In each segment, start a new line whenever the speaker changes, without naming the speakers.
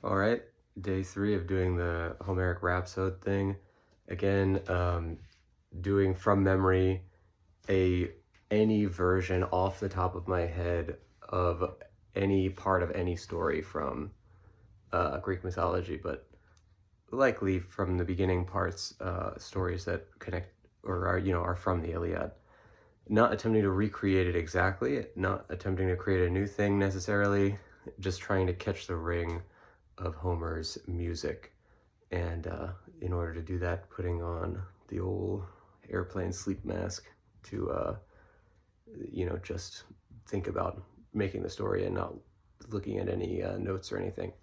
All right, day 3 of doing the Homeric Rhapsody thing. Again, doing from memory any version off the top of my head of any part of any story from Greek mythology, but likely from the beginning parts, stories that connect or are from the Iliad. Not attempting to recreate it exactly, not attempting to create a new thing necessarily, just trying to catch the ring of Homer's music. And in order to do that, putting on the old airplane sleep mask to just think about making the story and not looking at any notes or anything.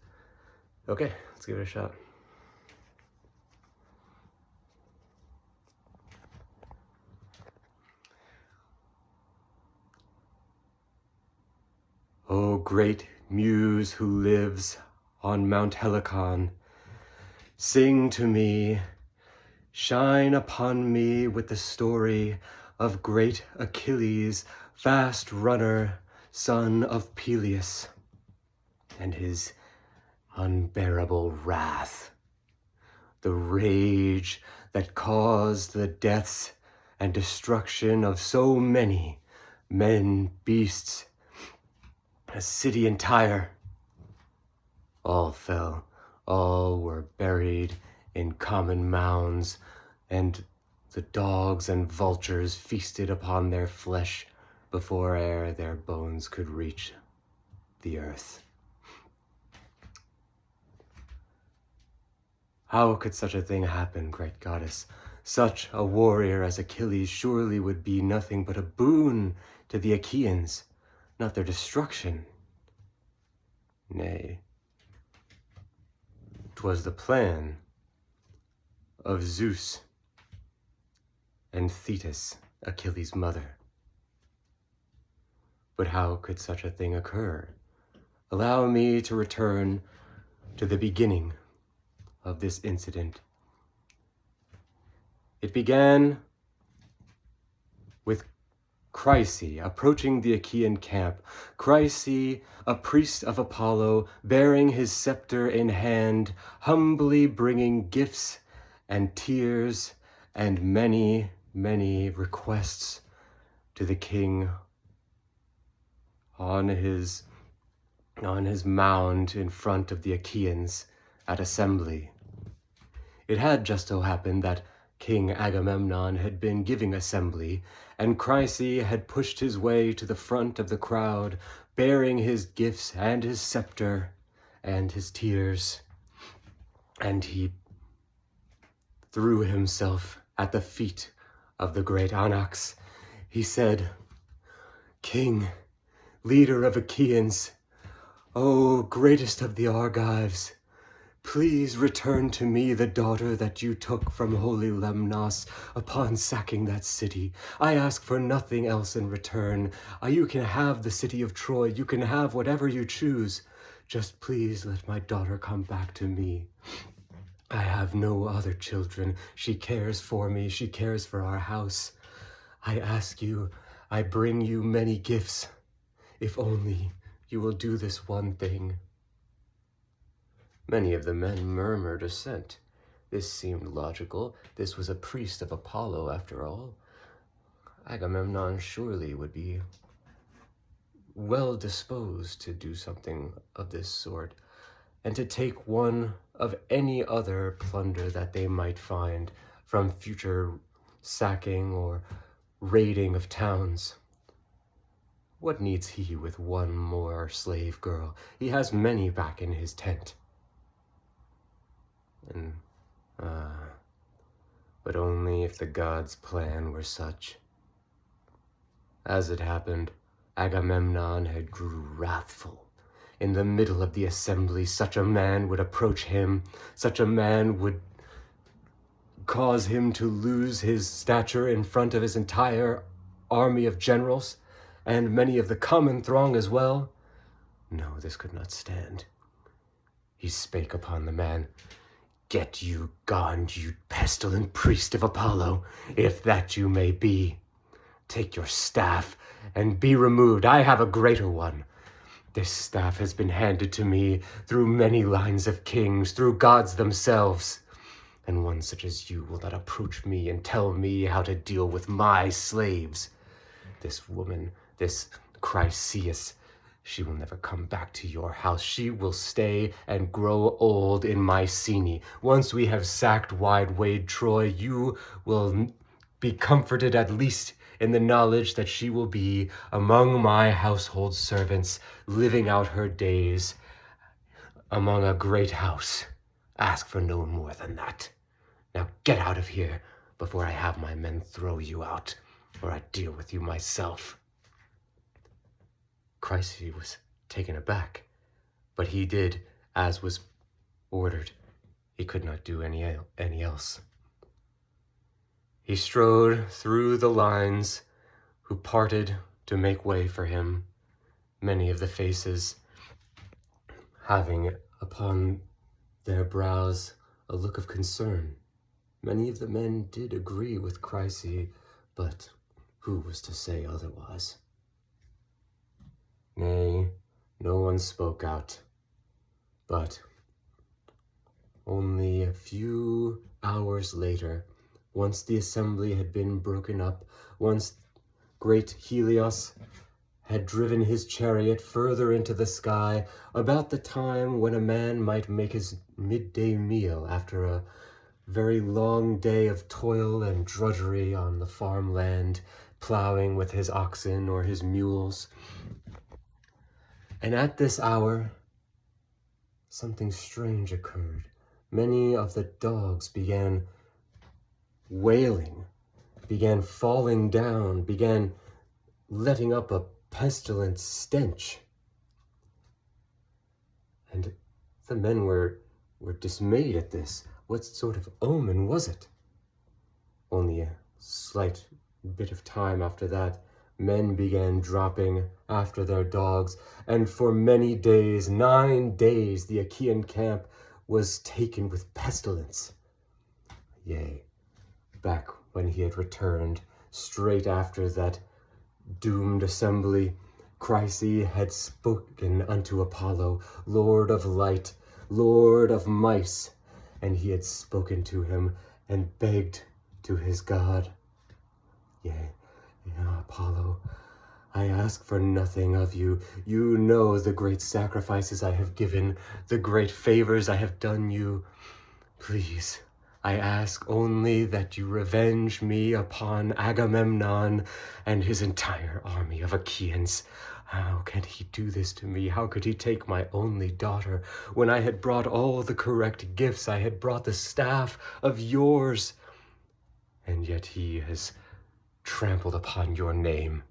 Okay, let's give it a shot. O great muse who lives on Mount Helicon, sing to me, shine upon me with the story of great Achilles, fast runner, son of Peleus, and his unbearable wrath, the rage that caused the deaths and destruction of so many men, beasts, a city entire. All fell, all were buried in common mounds, and the dogs and vultures feasted upon their flesh before e'er their bones could reach the earth. How could such a thing happen, great goddess? Such a warrior as Achilles surely would be nothing but a boon to the Achaeans, not their destruction. Nay, 'twas the plan of Zeus and Thetis, Achilles' mother. But how could such a thing occur? Allow me to return to the beginning of this incident. It began with Chryse approaching the Achaean camp. Chryse, a priest of Apollo, bearing his scepter in hand, humbly bringing gifts and tears and many, many requests to the king on his mound in front of the Achaeans at assembly. It had just so happened that King Agamemnon had been giving assembly, and Chryse had pushed his way to the front of the crowd, bearing his gifts and his scepter and his tears, and he threw himself at the feet of the great Anax. He said, "King, leader of Achaeans, O greatest of the Argives, please return to me the daughter that you took from holy Lemnos upon sacking that city. I ask for nothing else in return. You can have the city of Troy. You can have whatever you choose. Just please let my daughter come back to me. I have no other children. She cares for me. She cares for our house. I ask you, I bring you many gifts. If only you will do this one thing." Many of the men murmured assent. This seemed logical. This was a priest of Apollo, after all. Agamemnon surely would be well disposed to do something of this sort, and to take one of any other plunder that they might find from future sacking or raiding of towns. What needs he with one more slave girl? He has many back in his tent. But only if the gods' plan were such. As it happened, Agamemnon had grew wrathful. In the middle of the assembly, such a man would approach him. Such a man would cause him to lose his stature in front of his entire army of generals, and many of the common throng as well. No, this could not stand. He spake upon the man. "Get you gone, you pestilent priest of Apollo, if that you may be. Take your staff and be removed. I have a greater one. This staff has been handed to me through many lines of kings, through gods themselves. And one such as you will not approach me and tell me how to deal with my slaves. This woman, this Chryseis, she will never come back to your house. She will stay and grow old in Mycenae. Once we have sacked wide-wade Troy, you will be comforted at least in the knowledge that she will be among my household servants, living out her days among a great house. Ask for no more than that. Now get out of here before I have my men throw you out, or I deal with you myself. Chryseis was taken aback, but he did as was ordered. He could not do any else. He strode through the lines who parted to make way for him, many of the faces having upon their brows a look of concern. Many of the men did agree with Chryseis, but who was to say otherwise? Nay, no one spoke out, but only a few hours later, once the assembly had been broken up, once great Helios had driven his chariot further into the sky, about the time when a man might make his midday meal after a very long day of toil and drudgery on the farmland, plowing with his oxen or his mules. And at this hour, something strange occurred. Many of the dogs began wailing, began falling down, began letting up a pestilent stench. And the men were dismayed at this. What sort of omen was it? Only a slight bit of time after that, men began dropping after their dogs, and for many days, 9 days, the Achaean camp was taken with pestilence. Yea, back when he had returned, straight after that doomed assembly, Chryseis had spoken unto Apollo, Lord of light, Lord of mice, and he had spoken to him and begged to his God. Yea, Apollo, I ask for nothing of you. You know the great sacrifices I have given, the great favors I have done you. Please, I ask only that you revenge me upon Agamemnon and his entire army of Achaeans. How can he do this to me? How could he take my only daughter when I had brought all the correct gifts? I had brought the staff of yours, and yet he has trampled upon your name.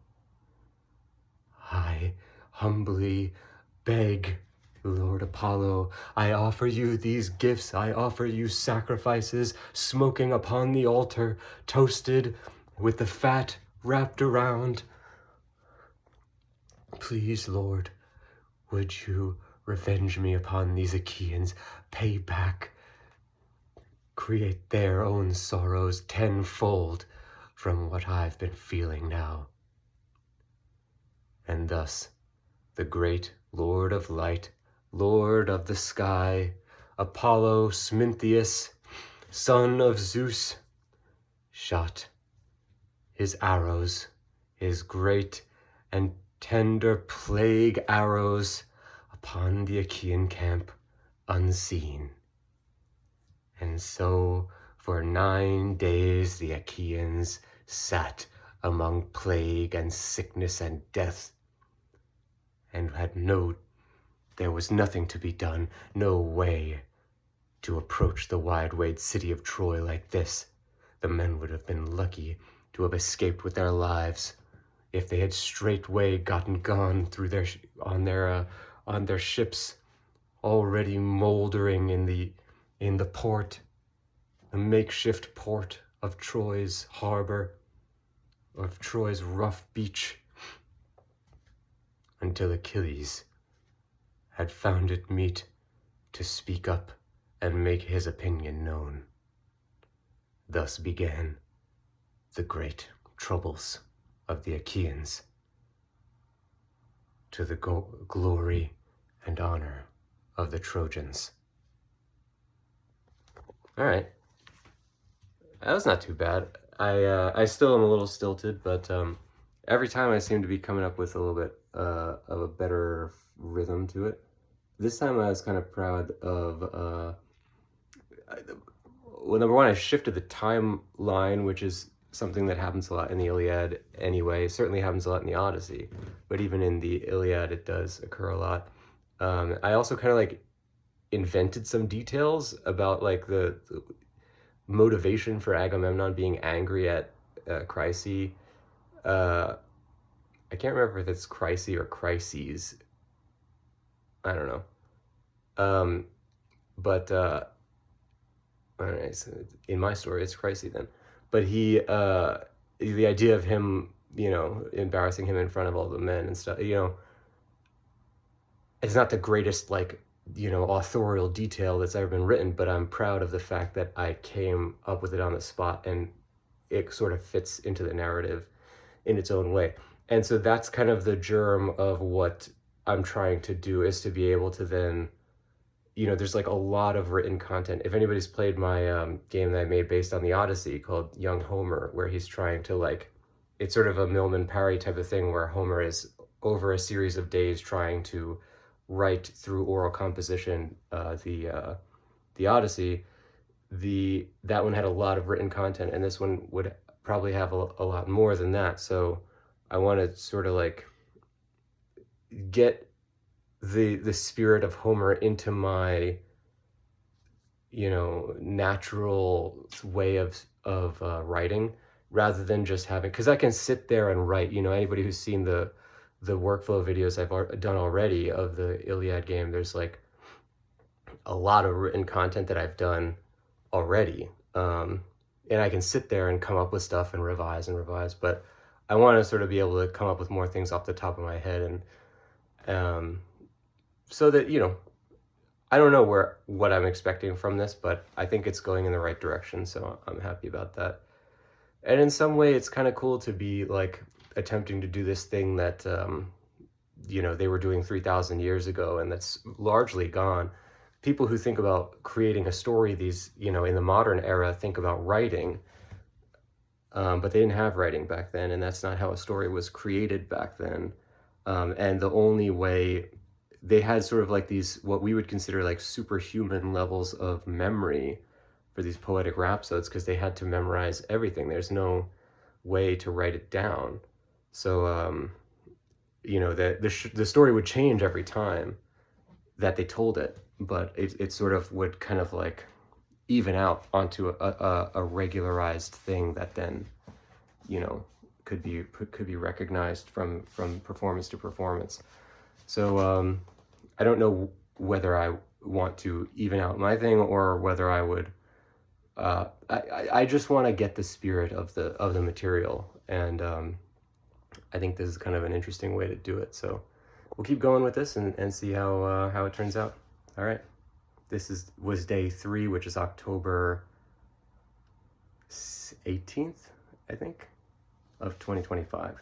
I humbly beg, Lord Apollo, I offer you these gifts, I offer you sacrifices, smoking upon the altar, toasted with the fat wrapped around. Please, Lord, would you revenge me upon these Achaeans, pay back, create their own sorrows tenfold from what I've been feeling now. And thus, the great Lord of light, Lord of the sky, Apollo Smintheus, son of Zeus, shot his arrows, his great and tender plague arrows, upon the Achaean camp unseen. And so for 9 days the Achaeans sat among plague and sickness and death, and there was nothing to be done, no way to approach the wide-wide city of Troy like this. The men would have been lucky to have escaped with their lives if they had straightway gone through on their ships, already moldering in the port, the makeshift port of Troy's harbor, of Troy's rough beach, until Achilles had found it meet to speak up and make his opinion known. Thus began the great troubles of the Achaeans. to the glory and honor of the Trojans. All right. That was not too bad. I still am a little stilted, but every time I seem to be coming up with a little bit of a better rhythm to it. This time I was kind of proud of, well, number one, I shifted the timeline, which is something that happens a lot in the Iliad anyway. It certainly happens a lot in the Odyssey, but even in the Iliad, it does occur a lot. I also kind of like invented some details about like the motivation for Agamemnon being angry at Chryse. I can't remember if it's Chryse or Chryses. I don't know. But I don't know, so in my story, it's Chryse then. But he, the idea of him, you know, embarrassing him in front of all the men and stuff, you know, it's not the greatest, like, you know, authorial detail that's ever been written, but I'm proud of the fact that I came up with it on the spot and it sort of fits into the narrative in its own way. And so that's kind of the germ of what I'm trying to do, is to be able to then, you know, there's like a lot of written content. If anybody's played my game that I made based on the Odyssey called Young Homer, where he's trying to like, it's sort of a Milman Parry type of thing where Homer is over a series of days trying to write through oral composition the Odyssey. That one had a lot of written content, and this one would probably have a lot more than that. So I want to sort of like get the spirit of Homer into my, you know, natural way of writing, rather than just having, because I can sit there and write. You know, anybody who's seen the workflow videos I've done already of the Iliad game, there's like a lot of written content that I've done already. And I can sit there and come up with stuff and revise, but I want to sort of be able to come up with more things off the top of my head, and so that, you know, I don't know what I'm expecting from this, but I think it's going in the right direction, so I'm happy about that. And in some way, it's kind of cool to be like attempting to do this thing that, you know, they were doing 3,000 years ago, and that's largely gone. People who think about creating a story, these, you know, in the modern era, think about writing, but they didn't have writing back then, and that's not how a story was created back then. And the only way, they had sort of like these, what we would consider like superhuman levels of memory for these poetic rhapsodes, because they had to memorize everything. There's no way to write it down. So, you know, the story would change every time that they told it, but it sort of would kind of like even out onto a regularized thing that then, you know, could be recognized from performance to performance. So I don't know whether I want to even out my thing, or whether I would. I just want to get the spirit of the material, and I think this is kind of an interesting way to do it. So we'll keep going with this and see how it turns out. All right, this was day 3, which is October 18th, I think, of 2025.